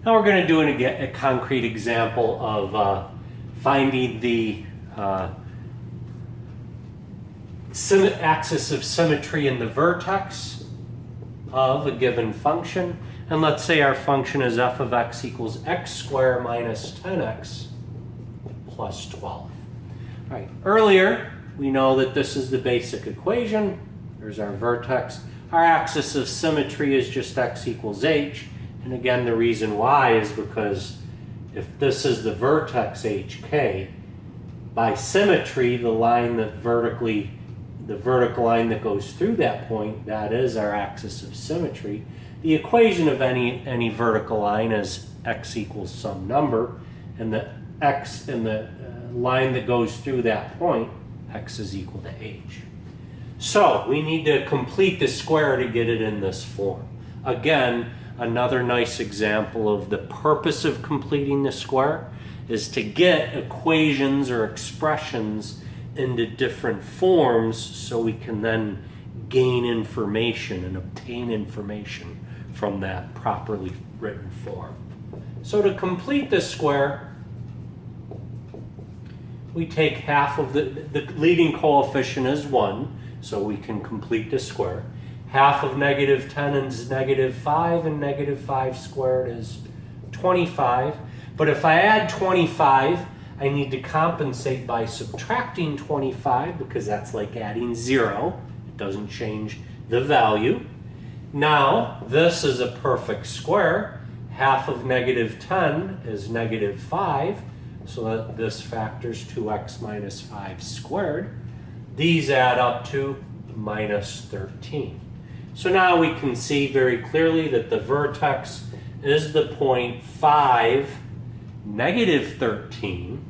Now we're going to do a concrete example of finding the axis of symmetry in the vertex of a given function. And let's say our function is f of x equals x squared minus 10x plus 12. All right, earlier we know that this is the basic equation. There's our vertex. Our axis of symmetry is just x equals h. And again, the reason why is because if this is the vertex hk, by symmetry, the line that the vertical line that goes through that point, that is our axis of symmetry. The equation of any vertical line is x equals some number, and the x and the line that goes through that point, x is equal to h. So we need to complete the square to get it in this form. Again, another nice example of the purpose of completing the square is to get equations or expressions into different forms so we can then gain information and obtain information from that properly written form. So to complete the square, we take half of the leading coefficient is 1, so we can complete the square. Half of negative 10 is negative 5, and negative 5 squared is 25. But if I add 25, I need to compensate by subtracting 25, because that's like adding 0. It doesn't change the value. Now, this is a perfect square. Half of negative 10 is negative 5, so that this factors 2x minus 5 squared. These add up to minus 13. So now we can see very clearly that the vertex is the point 5, negative 13.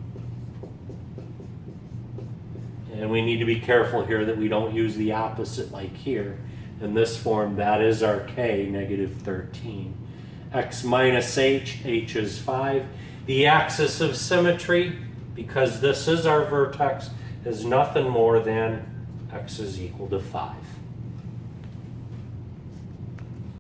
And we need to be careful here that we don't use the opposite like here. In this form, that is our k, negative 13. X minus h, h is 5. The axis of symmetry, because this is our vertex, is nothing more than x is equal to 5.